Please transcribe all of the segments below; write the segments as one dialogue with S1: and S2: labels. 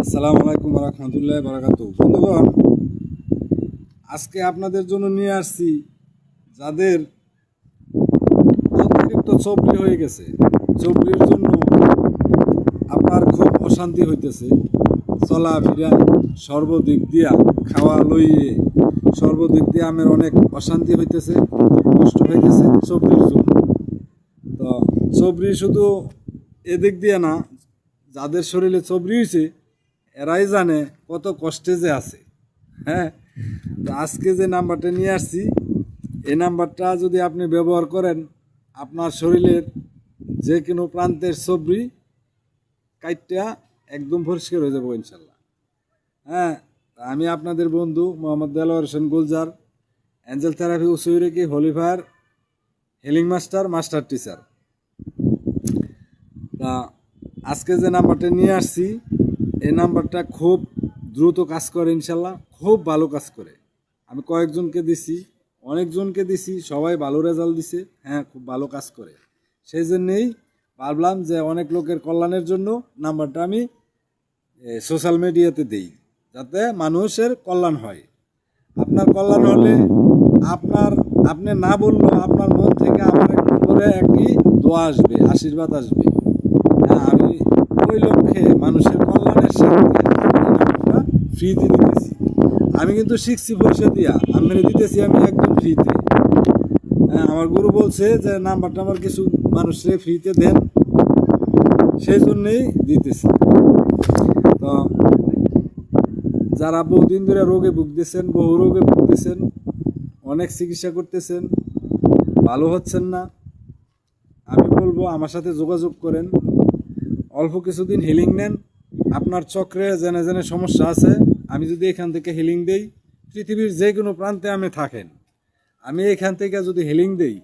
S1: আসসালামু আলাইকুম রহমতুল্লাহ বারাকাতু। বন্ধুগণ, আজকে আপনাদের জন্য নিয়ে আসছি যাদের অতিরিক্ত চবরি হয়ে গেছে। চবরির জন্য আপনার খুব অশান্তি হইতেছে, চলাফেরা সর্বদিক দিয়া, খাওয়া লইয়ে সর্বদিক দিয়ে আমার অনেক অশান্তি হইতেছে, খুব কষ্ট হইতেছে চবরির জন্য। তো চবরি শুধু এদিক দিয়ে না, যাদের শরীরে চবরি হয়েছে এরাই জানে কত কষ্টে যে আছে। হ্যাঁ, তো আজকে যে নাম্বারটা নিয়ে আসছি, এই নাম্বারটা যদি আপনি ব্যবহার করেন, আপনার শরীরের যে কোনো প্রান্তের চবরি কাইটটা একদম পরিষ্কার হয়ে যাবো ইনশাল্লাহ। হ্যাঁ, আমি আপনাদের বন্ধু Mohammad Delwar Hossain Gulzar, angel therapy Usui Reiki holy fire healing master teacher. তা আজকে যে নাম্বারটা নিয়ে আসছি, এই নাম্বারটা খুব দ্রুত কাজ করে ইনশাল্লাহ, খুব ভালো কাজ করে। আমি কয়েকজনকে দিছি, অনেকজনকে দিছি, সবাই ভালো রেজাল্ট দিছে। হ্যাঁ, খুব ভালো কাজ করে। সেই জন্যেই ভাবলাম যে অনেক লোকের কল্যাণের জন্য নাম্বারটা আমি সোশ্যাল মিডিয়াতে দিই, যাতে মানুষের কল্যাণ হয়। আপনার কল্যাণ হলে আপনি না বললেও আপনার মন থেকে আমার একটু করে একটি দোয়া আসবে, আশীর্বাদ আসবে। হ্যাঁ, আমি ওই লক্ষ্যে মানুষের কল্যাণের সাথে নাম্বারটা ফ্রিতে দিতেছি। আমি কিন্তু শিখছি পয়সা দিয়া, আমি দিতেছি আমি একদম ফ্রিতে। হ্যাঁ, আমার গুরু বলছে যে নাম্বারটা আমার কিছু মানুষের ফ্রিতে দেন, সেই জন্যেই দিতেছি। তো যারা বহুদিন ধরে রোগে ভুগতেছেন, বহু রোগে ভুগতেছেন, অনেক চিকিৎসা করতেছেন, ভালো হচ্ছেন না, আমি বলবো আমার সাথে যোগাযোগ করেন। অল্প কিছুদিন হিলিং নেন, আপনার চক্রে জেনে জেনে সমস্যা আছে, আমি যদি এখান থেকে হিলিং দেই, পৃথিবীর যে কোনো প্রান্তে আমি থাকেন, আমি এখান থেকে যদি হিলিং দেই,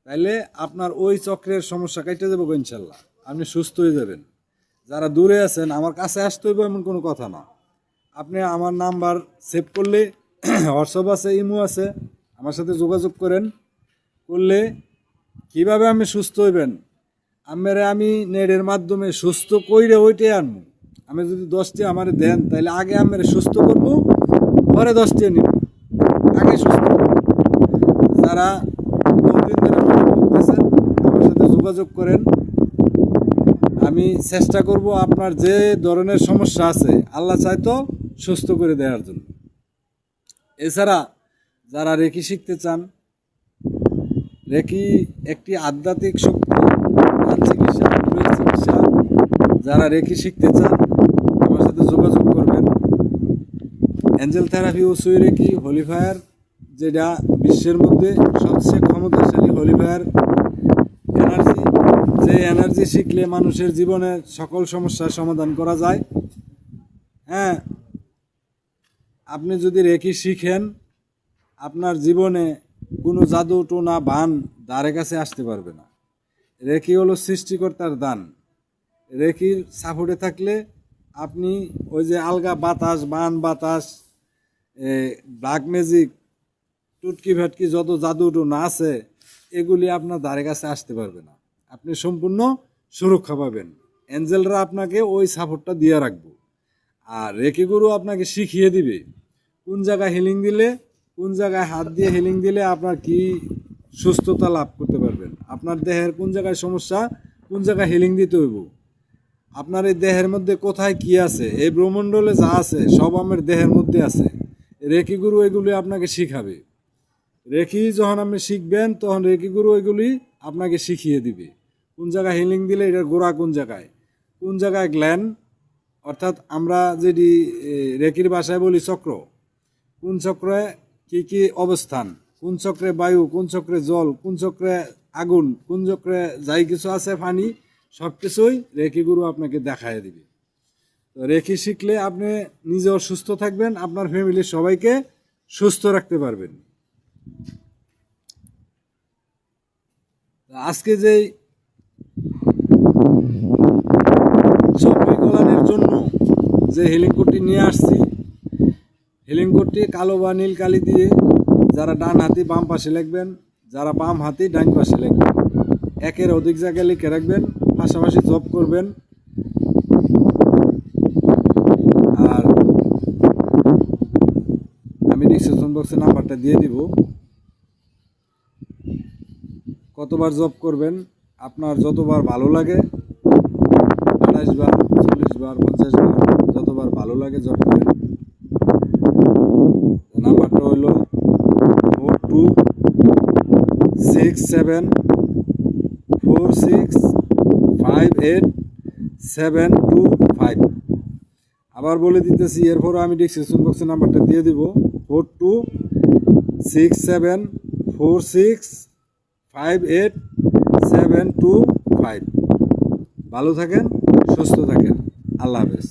S1: তাহলে আপনার ওই চক্রের সমস্যা কেটে যাবো ইনশাল্লাহ, আপনি সুস্থ হয়ে যাবেন। যারা দূরে আছেন, আমার কাছে আসতে হইব এমন কোনো কথা না। আপনি আমার নাম্বার সেভ করলে হোয়াটসঅ্যাপ আছে, ইমো আছে, আমার সাথে যোগাযোগ করেন। করলে কিভাবে আমি সুস্থ হইবেন, আমি নেটের মাধ্যমে সুস্থ কইরে ওইটাই আনবো। আমি যদি 10টি আমার দেন, তাহলে আগে আমি সুস্থ করবো, পরে 10টি নিব, আগে সুস্থ। যারা বহুদিন ধরে ভুগতেছেন, আমার সাথে যোগাযোগ করেন। আমি চেষ্টা করব আপনার যে ধরনের সমস্যা আছে, আল্লাহ চাইতো সুস্থ করে দেওয়ার জন্য। এছাড়া যারা রেকি শিখতে চান, রেকি একটি আধ্যাত্মিক শক্তি, প্রাণ চিকিৎসা, চিকিৎসা। যারা রেকি শিখতে চান, আমার সাথে যোগাযোগ করবেন। অ্যাঞ্জেল থেরাপি ও সুই রেকি হলিফায়ার, যেটা বিশ্বের মধ্যে সবচেয়ে ক্ষমতাশালী হলিফায়ার এনার্জি, যে এনার্জি শিখলে মানুষের জীবনের সকল সমস্যার সমাধান করা যায়। হ্যাঁ, আপনি যদি রেকি শিখেন, আপনার জীবনে কোনো জাদু টোনা বান দ্বারে কাছে আসতে পারবে না। রেকি হলো সৃষ্টিকর্তার দান। রেকির সাপোর্টে থাকলে আপনি ওই যে আলগা বাতাস, বান বাতাস, ব্ল্যাক ম্যাজিক, টুটকি ভেটকি যত জাদু টোনা আছে, এগুলি আপনার দ্বারে কাছে আসতে পারবে না। আপনি সম্পূর্ণ সুরক্ষা পাবেন। অ্যাঞ্জেলরা আপনাকে ওই সাপোর্টটা দিয়ে রাখবো। আর রেকি গুরু আপনাকে শিখিয়ে দিবে কোন জায়গায় হিলিং দিলে, কোন জায়গায় হাত দিয়ে হিলিং দিলে আপনার কি সুস্থতা লাভ করতে পারবেন। আপনার দেহের কোন জায়গায় সমস্যা, কোন জায়গায় হিলিং দিতে হইব, আপনার এই দেহের মধ্যে কোথায় কি আছে, এই ব্রহ্মণ্ডলে যা আছে সব আমার দেহের মধ্যে আছে। রেকি গুরু এগুলি আপনাকে শিখাবে। রেকি যখন আপনি শিখবেন, তখন রেকি গুরু এগুলি আপনাকে শিখিয়ে দিবে কোন জায়গায় হিলিং দিলে এটার গোড়া কোন জায়গায়, কোন জায়গায় গ্ল্যান্ড, অর্থাৎ আমরা যেটি রেকির ভাষায় বলি চক্র, কোন চক্রে কি কি অবস্থান, কোন চক্রে বায়ু, কোন চক্রে জল, কোন চক্রে আগুন, কোন চক্রে যাই কিছু আছে পানি, সব কিছুই রেকি গুরু আপনাকে দেখায় দিবে। তো রেকি শিখলে আপনি নিজেও সুস্থ থাকবেন, আপনার ফ্যামিলির সবাইকে সুস্থ রাখতে পারবেন। আজকে যেই চবরি কল্যাণের জন্য যে হিলিং কোডটি নিয়ে আসছি, হিলিং কোডটি কালো বা নীল কালি দিয়ে, যারা ডান হাতি বাম পাশে লিখবেন, যারা বাম হাতি ডান পাশে লিখবেন, একের অধিক জায়গায় লিখে রাখবেন, পাশাপাশি জব করবেন। বক্সে নাম্বারটা দিয়ে দিব। কতবার জব করবেন আপনার যতবার ভালো লাগে, 28 বার, 40 বার, 50 বার, যতবার ভালো লাগে জব করেন। নাম্বারটা হলো 4267465875। আবার বলে দিতেছি, এরপরও আমি ডিসক্রিপশন বক্সে নাম্বারটা দিয়ে দিব, 4267465875। ভালো থাকেন, সুস্থ থাকেন, আল্লাহ হাফেজ।